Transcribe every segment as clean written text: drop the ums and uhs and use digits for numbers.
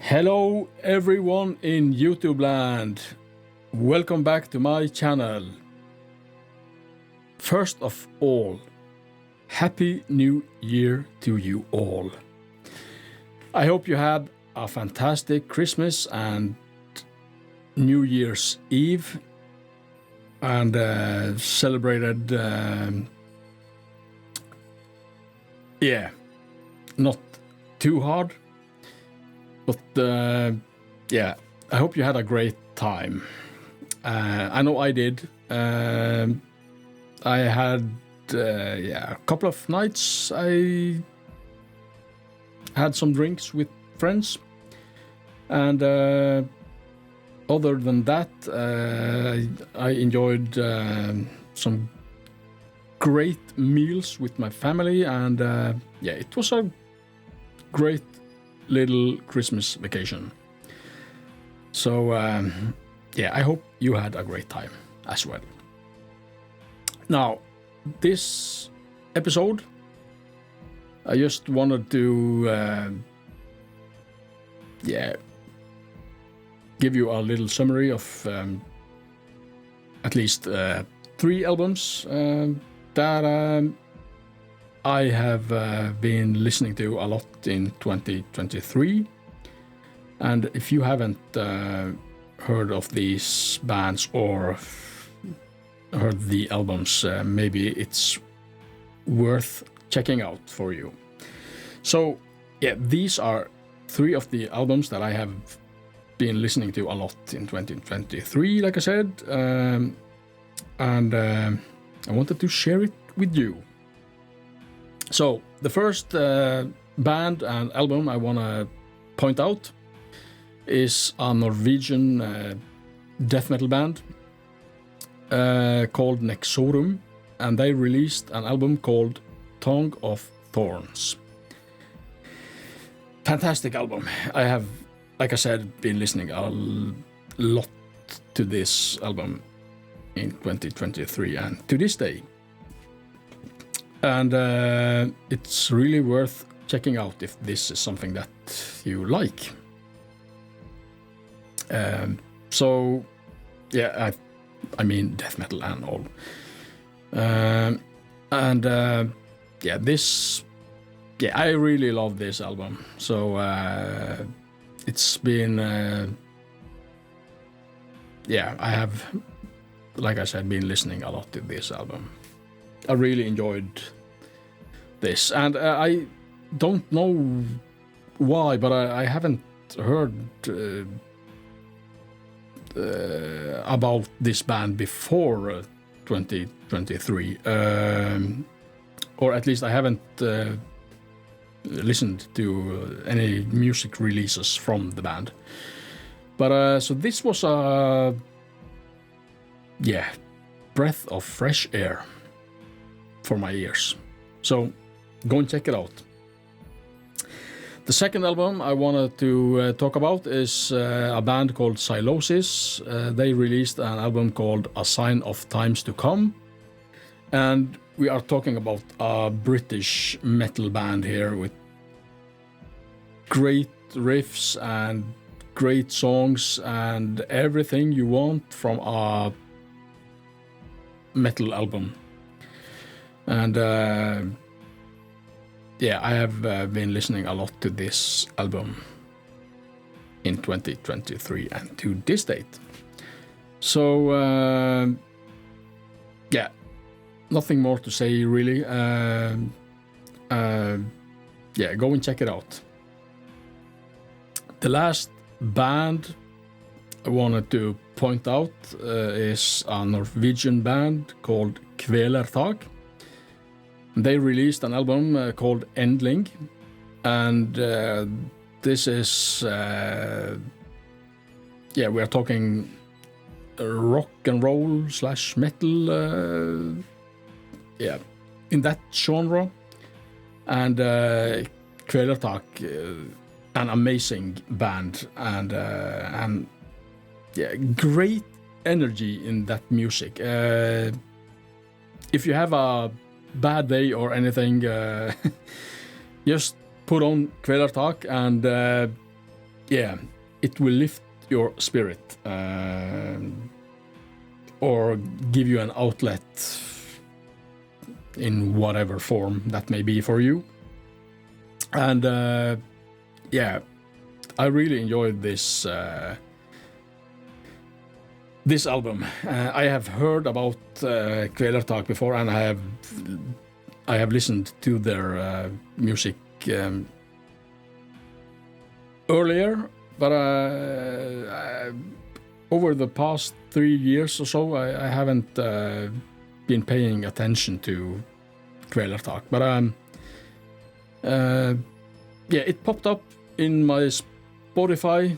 Hello everyone in YouTube land. Welcome back to my channel. First of all, Happy New Year to you all. I hope you had a fantastic Christmas and New Year's Eve and celebrated, not too hard. But I hope you had a great time. I know I did. I had a couple of nights. I had some drinks with friends, and other than that, I enjoyed some great meals with my family, and it was a great little Christmas vacation. So I hope you had a great time as well. Now, this episode, I just wanted to give you a little summary of at least 3 albums that I have been listening to a lot in 2023, and if you haven't heard of these bands or heard the albums, maybe it's worth checking out for you. So these are 3 of the albums that I have been listening to a lot in 2023, like I said, and I wanted to share it with you. So the first band and album I want to point out is a Norwegian death metal band called Nexorum, and they released an album called Tongue of Thorns. Fantastic album. I have, like I said, been listening a lot to this album in 2023 and to this day. And it's really worth checking out if this is something that you like. I mean death metal and all. I really love this album. So it's been, I have, like I said, been listening a lot to this album. I really enjoyed this, and I don't know why, but I haven't heard about this band before 2023, or at least I haven't listened to any music releases from the band. But so this was a breath of fresh air for my ears. So go and check it out. The second album I wanted to talk about is a band called Silosis. They released an album called A Sign of Times to Come, and we are talking about a British metal band here with great riffs and great songs and everything you want from a metal album. And I have been listening a lot to this album in 2023 and to this date. So nothing more to say really. Go and check it out. The last band I wanted to point out is a Norwegian band called Kvelertak. They released an album called Endling, and this is we are talking rock and roll / metal, in that genre. And Kvelertak, an amazing band, and great energy in that music. If you have a bad day or anything, just put on Kvelertak and it will lift your spirit or give you an outlet in whatever form that may be for you. And I really enjoyed this album. I have heard about Kvelertak before, and I have listened to their music earlier, but over the past 3 years or so, I haven't been paying attention to Kvelertak. But it popped up in my Spotify,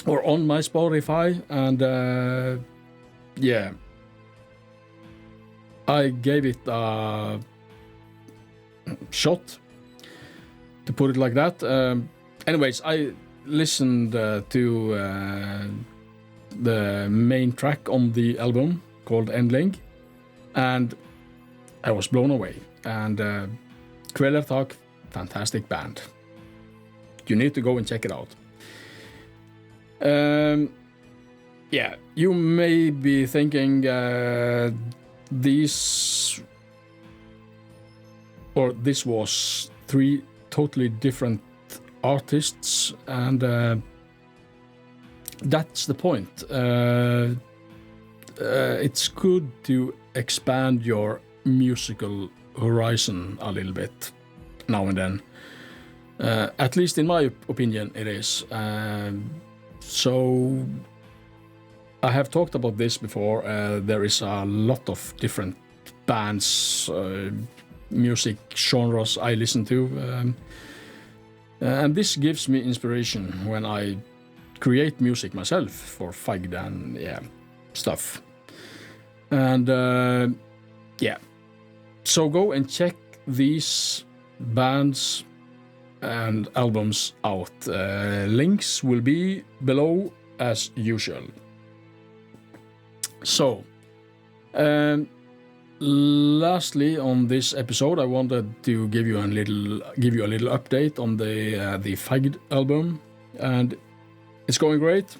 or on my Spotify, and I gave it a shot, to put it like that. Anyways, I listened to the main track on the album called Endling, and I was blown away. And Kvelertak, fantastic band. You need to go and check it out. You may be thinking this was 3 totally different artists, and that's the point. It's good to expand your musical horizon a little bit now and then. At least in my opinion, it is. So I have talked about this before. There is a lot of different bands, music genres I listen to, and this gives me inspiration when I create music myself for Feigd and stuff. And so go and check these bands and albums out. Links will be below as usual. So, lastly on this episode, I wanted to give you a little update on the Feigd album, and it's going great.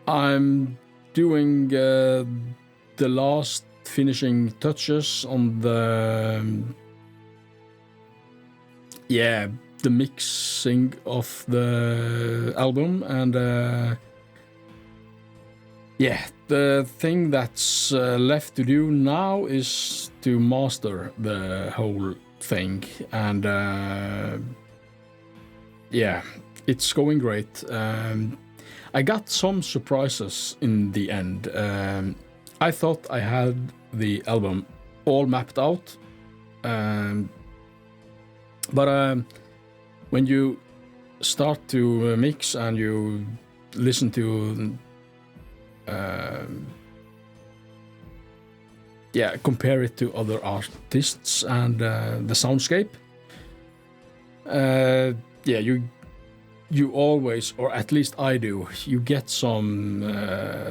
I'm doing the last finishing touches on the mixing of the album, and the thing that's left to do now is to master the whole thing, and it's going great. I got some surprises in the end. I thought I had the album all mapped out, but when you start to mix and you listen to compare it to other artists and the soundscape, you always, or at least I do, you get some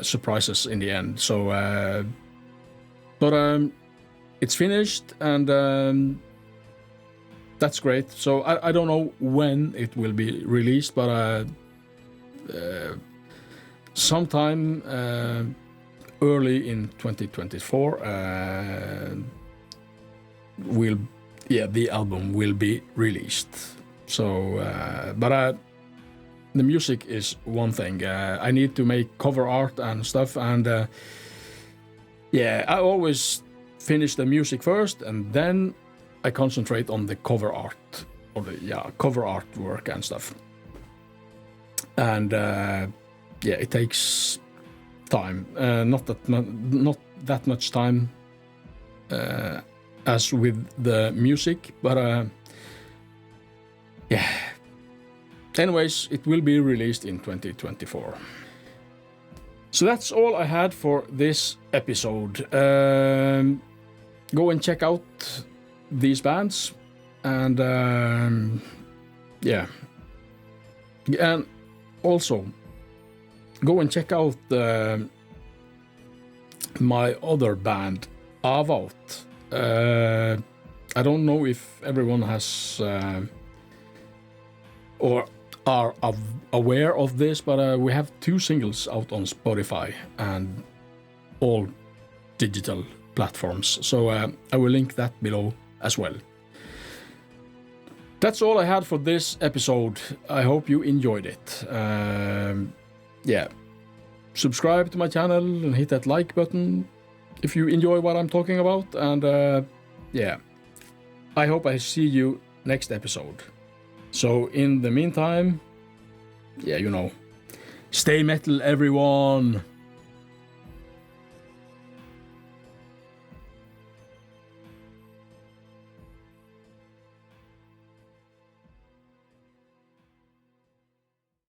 surprises in the end. So but it's finished, and that's great. So I don't know when it will be released, but sometime early in 2024 the album will be released. So but the music is one thing. I need to make cover art and stuff, and I always finish the music first, and then I concentrate on the cover art, or the cover artwork and stuff. And it takes time, not that much time as with the music, but anyways, it will be released in 2024. So that's all I had for this episode. Go and check out these bands, and and also go and check out my other band, Avalt. I don't know if everyone has or are aware of this, but we have 2 singles out on Spotify and all digital platforms. So I will link that below as well. That's all I had for this episode. I hope you enjoyed it. Yeah. Subscribe to my channel and hit that like button if you enjoy what I'm talking about. And yeah, I hope I see you next episode. So in the meantime, yeah, stay metal, everyone.